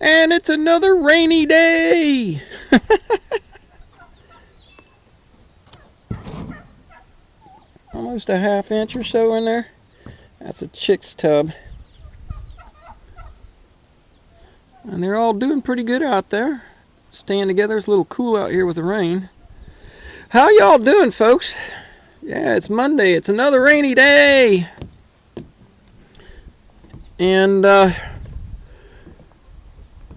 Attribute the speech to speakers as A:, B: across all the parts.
A: And it's another rainy day. Almost a ½ inch or so in there. That's a chick's tub. And they're all doing pretty good out there. Staying together. It's a little cool out here with the rain. How y'all doing, folks? Yeah, it's Monday. It's another rainy day. And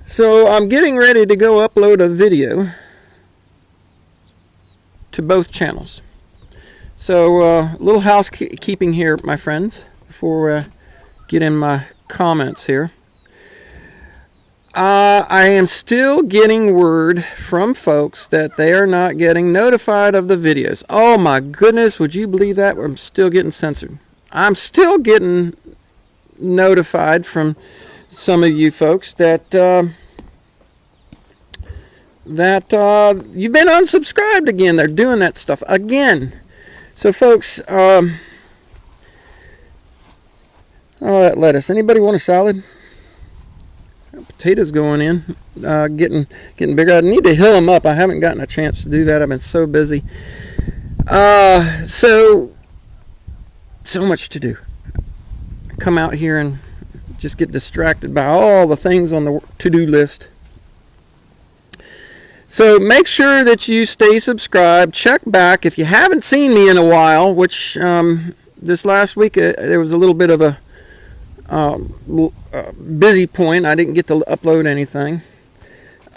A: so I'm getting ready to go upload a video to both channels. So a little housekeeping here, my friends, before I get in my comments here. I am still getting word from folks that they are not getting notified of the videos. Oh my goodness, would you believe that? I'm still getting censored. I'm still getting notified from some of you folks that you've been unsubscribed again. They're doing that stuff again. So folks, oh, that lettuce. Anybody want a salad? Potatoes going in, getting bigger. I need to hill them up. I haven't gotten a chance to do that. I've been so busy. So much to do. Come out here and just get distracted by all the things on the to-do list. So make sure that you stay subscribed. Check back if you haven't seen me in a while, which this last week there was a little bit of a busy point. I didn't get to upload anything.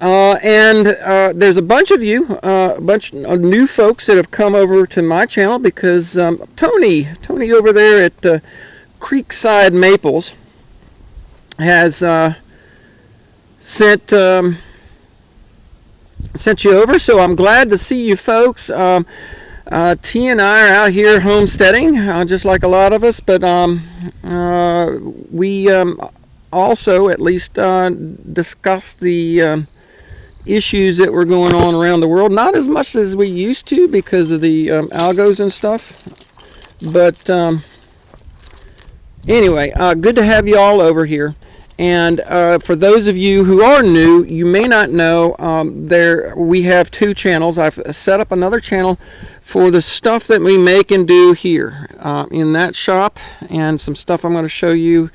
A: And there's a bunch of you, a bunch of new folks that have come over to my channel because Tony over there at Creekside Maples has sent you over. So I'm glad to see you folks. T and I are out here homesteading, just like a lot of us, but we also at least discuss the issues that were going on around the world. Not as much as we used to because of the algos and stuff, but anyway, good to have you all over here. And for those of you who are new, you may not know, we have two channels. I've set up another channel for the stuff that we make and do here in that shop, and some stuff I'm going to show you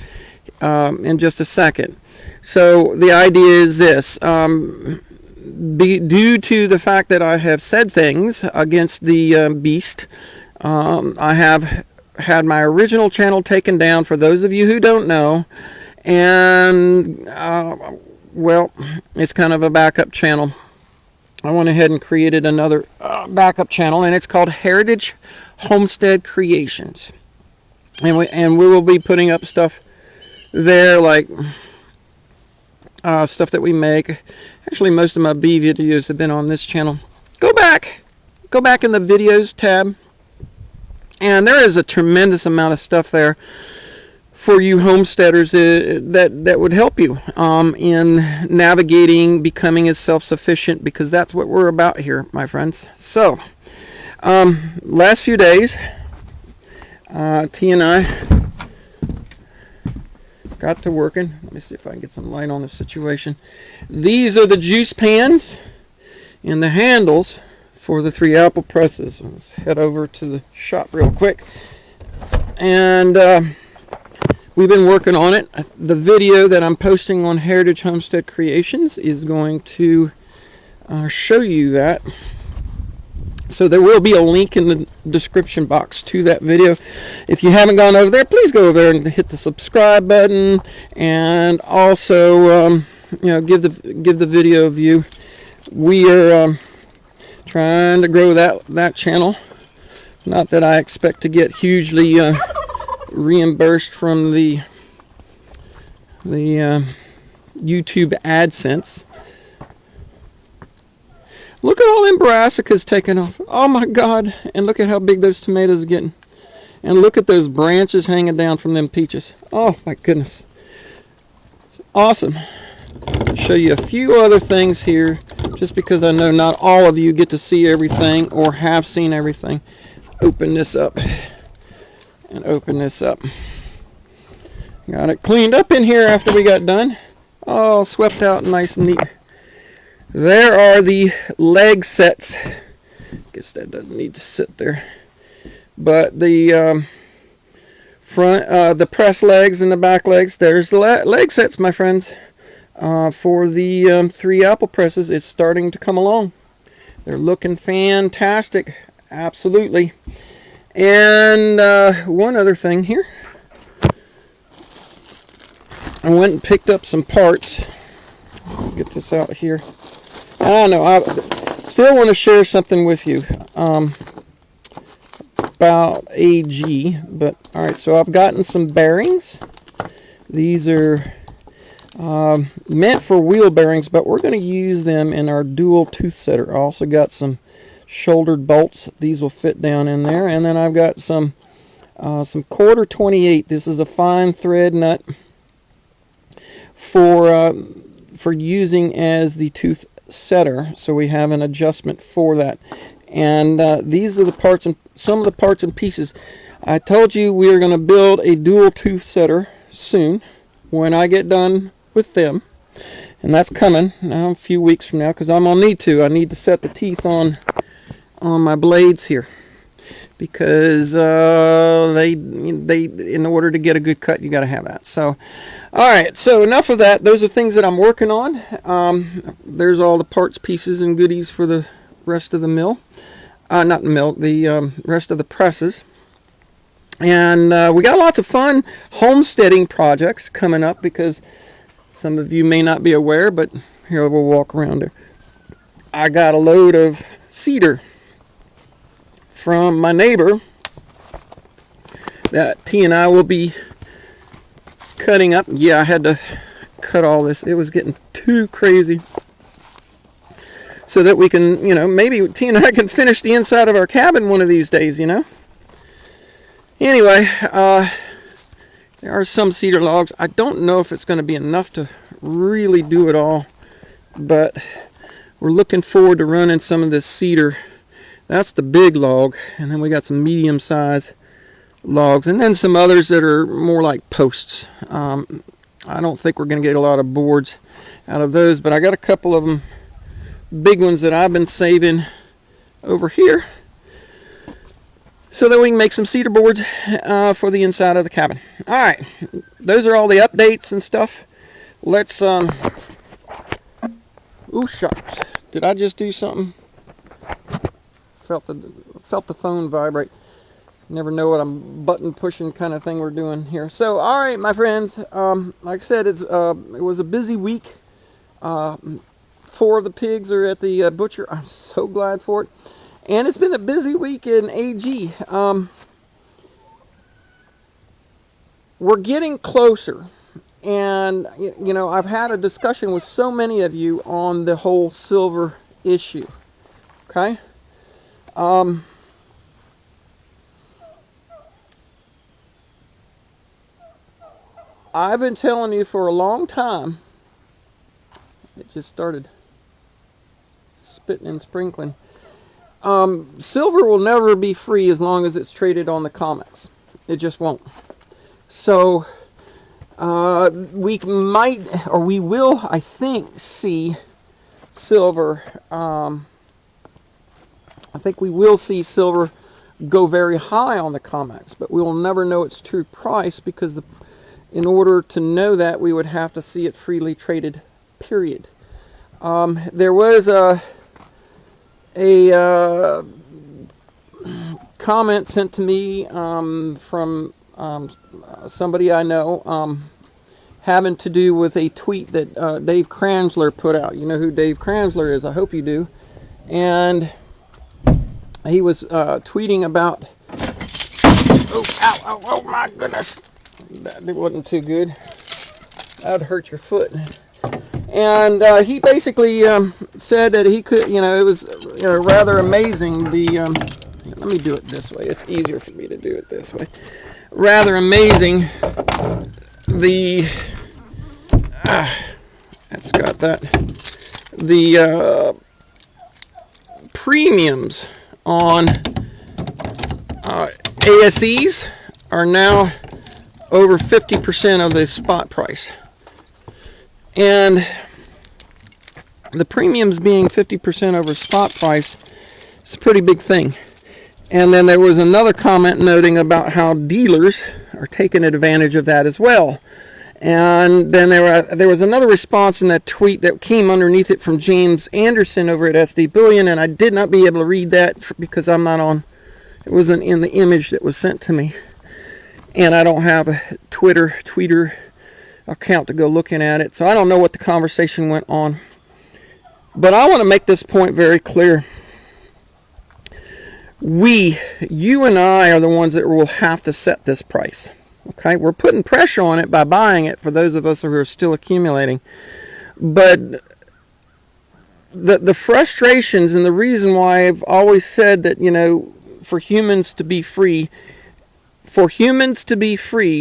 A: in just a second. So the idea is this. Due to the fact that I have said things against the beast, I have had my original channel taken down, for those of you who don't know. And well, it's kind of a backup channel. I went ahead and created another backup channel, and it's called Heritage Homestead Creations. And we will be putting up stuff there, like stuff that we make. Actually, most of my bee videos have been on this channel. Go back in the videos tab, and there is a tremendous amount of stuff there for you homesteaders that would help you in navigating, becoming as self-sufficient, because that's what we're about here, my friends. So, last few days, T and I got to working. Let me see if I can get some light on the situation. These are the juice pans and the handles for the 3 apple presses. Let's head over to the shop real quick. And we've been working on it. The video that I'm posting on Heritage Homestead Creations is going to show you that. So there will be a link in the description box to that video. If you haven't gone over there, please go over there and hit the subscribe button, and also give the video a view. We are trying to grow that channel. Not that I expect to get hugely reimbursed from the YouTube AdSense. Look at all them brassicas taking off. Oh my God. And look at how big those tomatoes are getting. And look at those branches hanging down from them peaches. Oh my goodness. It's awesome. I'll show you a few other things here, just because I know not all of you get to see everything or have seen everything. Open this up. And open this up. Got it cleaned up in here after we got done. all swept out nice and neat. There are the leg sets. Guess that doesn't need to sit there. But the front, the press legs and the back legs, there's the leg sets, my friends. For the 3 apple presses, it's starting to come along. They're looking fantastic, absolutely. And one other thing here. I went and picked up some parts. Get this out here. I don't know, I still want to share something with you about AG. But alright, so I've gotten some bearings. These are meant for wheel bearings, but we're going to use them in our dual tooth setter. I also got some shouldered bolts. These will fit down in there. And then I've got some quarter 28. This is a fine thread nut for using as the tooth setter, so we have an adjustment for that. And these are the parts and some of the parts and pieces. I told you we are going to build a dual tooth setter soon when I get done with them, and that's coming a few weeks from now, because I'm gonna need to. I need to set the teeth on my blades here, because they in order to get a good cut, you got to have that. So, all right. So enough of that. Those are things that I'm working on. There's all the parts, pieces, and goodies for the rest of the mill. Not the mill. The rest of the presses. And we got lots of fun homesteading projects coming up, because some of you may not be aware, but here we'll walk around there. I got a load of cedar from my neighbor that T and I will be cutting up. Yeah, I had to cut all this. It was getting too crazy. So that we can, maybe T and I can finish the inside of our cabin one of these days, Anyway, there are some cedar logs. I don't know if it's going to be enough to really do it all, but we're looking forward to running some of this cedar. That's the big log, and then we got some medium-sized logs, and then some others that are more like posts. I don't think we're going to get a lot of boards out of those, but I got a couple of them, big ones that I've been saving over here, so that we can make some cedar boards for the inside of the cabin. Alright, those are all the updates and stuff. Let's, ooh, shucks. Did I just do something? Felt the phone vibrate. Never know what I'm button pushing kind of thing we're doing here. So, alright, my friends, like I said, it was a busy week. 4 of the pigs are at the butcher. I'm so glad for it. And it's been a busy week in AG. We're getting closer. And, I've had a discussion with so many of you on the whole silver issue. Okay? I've been telling you for a long time. It just started spitting and sprinkling. Silver will never be free as long as it's traded on the COMEX. It just won't. So, we might, or we will, I think, see silver. I think we will see silver go very high on the COMEX, but we will never know its true price, because in order to know that, we would have to see it freely traded, period. There was a comment sent to me from somebody I know, having to do with a tweet that Dave Kranzler put out. You know who Dave Kranzler is, I hope you do. And he was tweeting about, oh my goodness, that wasn't too good. That would hurt your foot. And he basically said that he could, it was rather amazing. Let me do it this way. It's easier for me to do it this way. Rather amazing. That's got that. The premiums on ASEs are now over 50% of the spot price. And the premiums being 50% over spot price is a pretty big thing. And then there was another comment noting about how dealers are taking advantage of that as well. And then there was another response in that tweet that came underneath it from James Anderson over at SD Bullion, and I did not be able to read that because I'm not on, it wasn't in the image that was sent to me. And I don't have a tweeter account to go looking at it, so I don't know what the conversation went on. But I want to make this point very clear. You and I are the ones that will have to set this price. Okay, we're putting pressure on it by buying it for those of us who are still accumulating. But the frustrations and the reason why I've always said that, for humans to be free,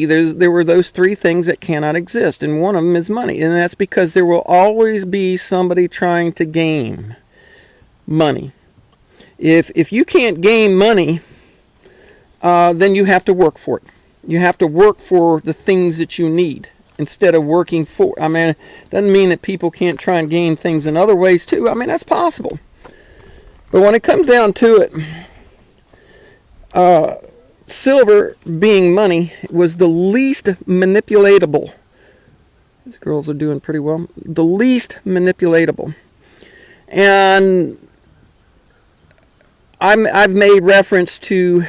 A: there were those three things that cannot exist, and one of them is money. And that's because there will always be somebody trying to gain money. If you can't gain money, then you have to work for it. You have to work for the things that you need instead of working for. I mean, it doesn't mean that people can't try and gain things in other ways too. I mean, that's possible. But when it comes down to it, silver being money was the least manipulatable. These girls are doing pretty well. The least manipulatable. And I've made reference to,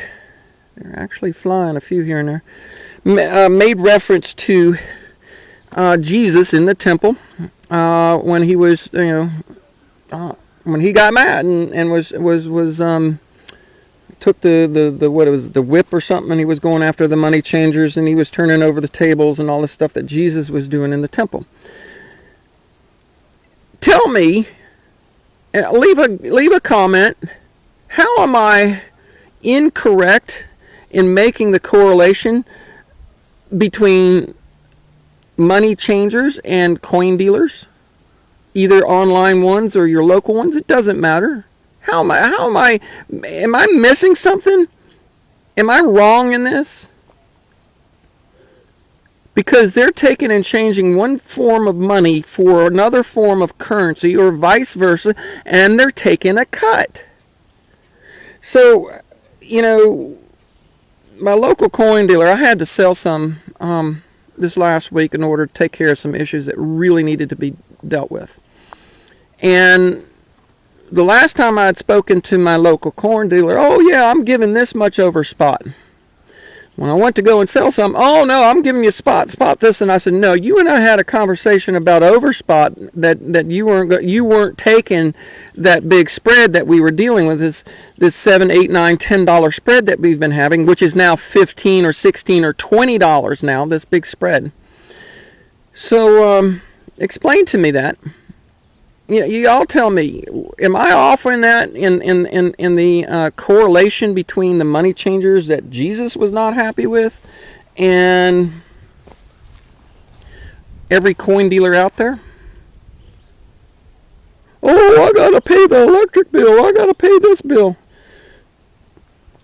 A: they're actually flying a few here and there, made reference to Jesus in the temple when he was, when he got mad and was took the whip or something, and he was going after the money changers, and he was turning over the tables and all the stuff that Jesus was doing in the temple. Tell me, leave a comment. How am I incorrect in making the correlation between money changers and coin dealers, either online ones or your local ones? It doesn't matter. Am I missing something? Am I wrong in this? Because they're taking and changing one form of money for another form of currency, or vice versa, and they're taking a cut. So, my local coin dealer, I had to sell some this last week in order to take care of some issues that really needed to be dealt with. And the last time I had spoken to my local coin dealer, oh yeah, I'm giving this much over spot. When I went to go and sell some, oh no, I'm giving you spot this, and I said, no, you and I had a conversation about overspot, that you weren't taking that big spread that we were dealing with, this $7, $8, $9, $10 spread that we've been having, which is now $15 or $16 or $20 now, this big spread. So explain to me that. You all tell me, am I off in that, in the correlation between the money changers that Jesus was not happy with and every coin dealer out there? Oh, I gotta pay the electric bill, I gotta pay this bill.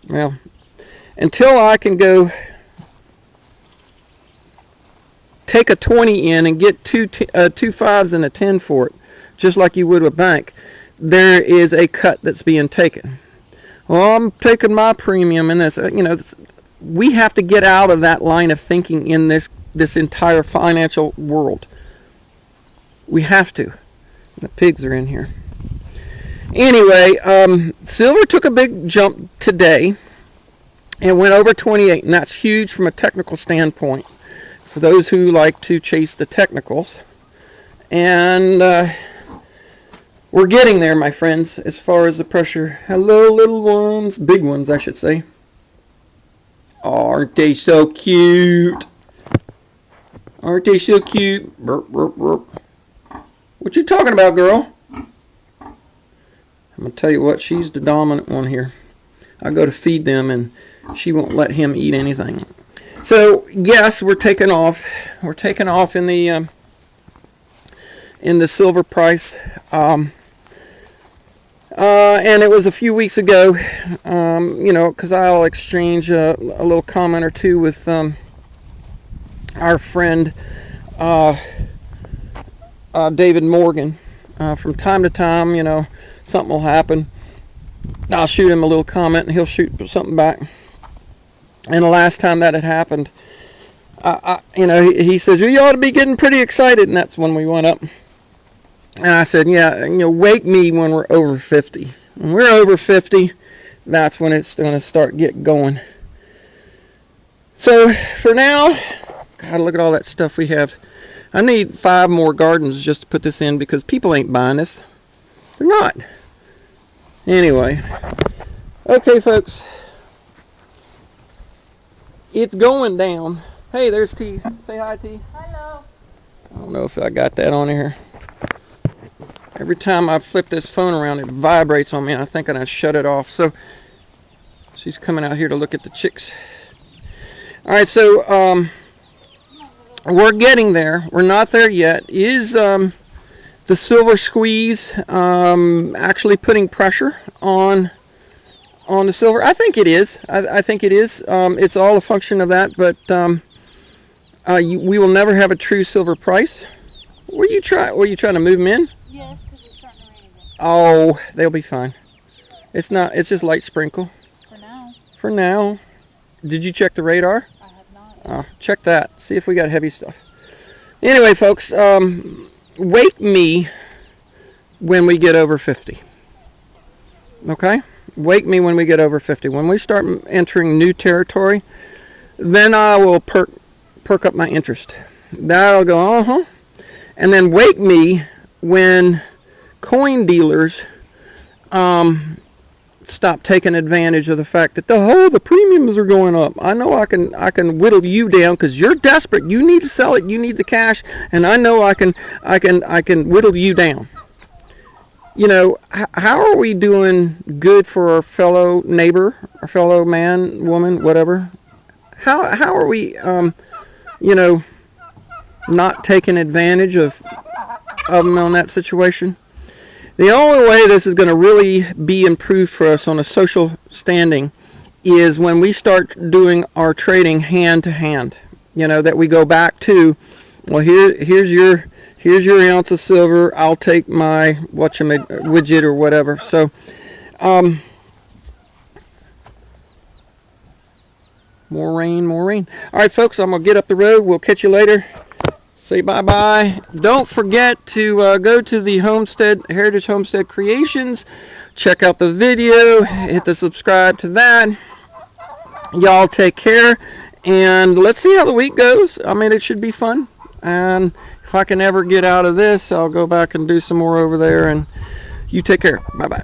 A: Well, until I can go take a 20 in and get two 5s and a 10 for it, just like you would a bank, there is a cut that's being taken. Well, I'm taking my premium in this. We have to get out of that line of thinking in this entire financial world. We have to. The pigs are in here. Anyway, silver took a big jump today and went over 28, and that's huge from a technical standpoint for those who like to chase the technicals. And we're getting there, my friends, as far as the pressure. Hello, little ones. Big ones, I should say. Aren't they so cute? Aren't they so cute? Burp, burp, burp. What you talking about, girl? I'm going to tell you what, she's the dominant one here. I go to feed them, and she won't let him eat anything. So, yes, we're taking off. We're taking off in the silver price. And it was a few weeks ago, because I'll exchange a little comment or two with our friend David Morgan. From time to time, you know, something will happen. I'll shoot him a little comment and he'll shoot something back. And the last time that had happened, you know, he says, well, you ought to be getting pretty excited. And that's when we went up. And I said, yeah, you know, wake me when we're over 50. When we're over 50, that's when it's going to start getting going. So for now, God, look at all that stuff we have. I need 5 more gardens just to put this in because people ain't buying this. They're not. Anyway. Okay, folks. It's going down. Hey, there's T. Say hi, T.
B: Hello.
A: I don't know if I got that on here. Every time I flip this phone around, it vibrates on me, and I think I shut it off. So she's coming out here to look at the chicks. All right, so we're getting there. We're not there yet. Is the silver squeeze actually putting pressure on the silver? I think it is. I think it is. It's all a function of that, but we will never have a true silver price. Were you trying to move them in?
B: Yes, because it's starting to rain again.
A: Oh, they'll be fine. It's not. It's just light sprinkle.
B: For now.
A: For now. Did you check the radar?
B: I have not.
A: Check that. See if we got heavy stuff. Anyway, folks, wake me when we get over 50. Okay? Wake me when we get over 50. When we start entering new territory, then I will perk up my interest. That'll go, and then wake me when coin dealers stop taking advantage of the fact that the premiums are going up. I know I can whittle you down because you're desperate. You need to sell it. You need the cash, and I know I can whittle you down. You know, how are we doing good for our fellow neighbor, our fellow man, woman, whatever? How are we, you know, not taking advantage of them on that situation? The only way this is going to really be improved for us on a social standing is when we start doing our trading hand to hand. You know, that we go back to, well, here's your ounce of silver. I'll take my widget or whatever. So, more rain. All right, folks, I'm gonna get up the road. We'll catch you later. Say bye-bye. Don't forget to go to the Heritage Homestead Creations. Check out the video. Hit the subscribe to that. Y'all take care. And let's see how the week goes. I mean, it should be fun. And if I can ever get out of this, I'll go back and do some more over there. And you take care. Bye-bye.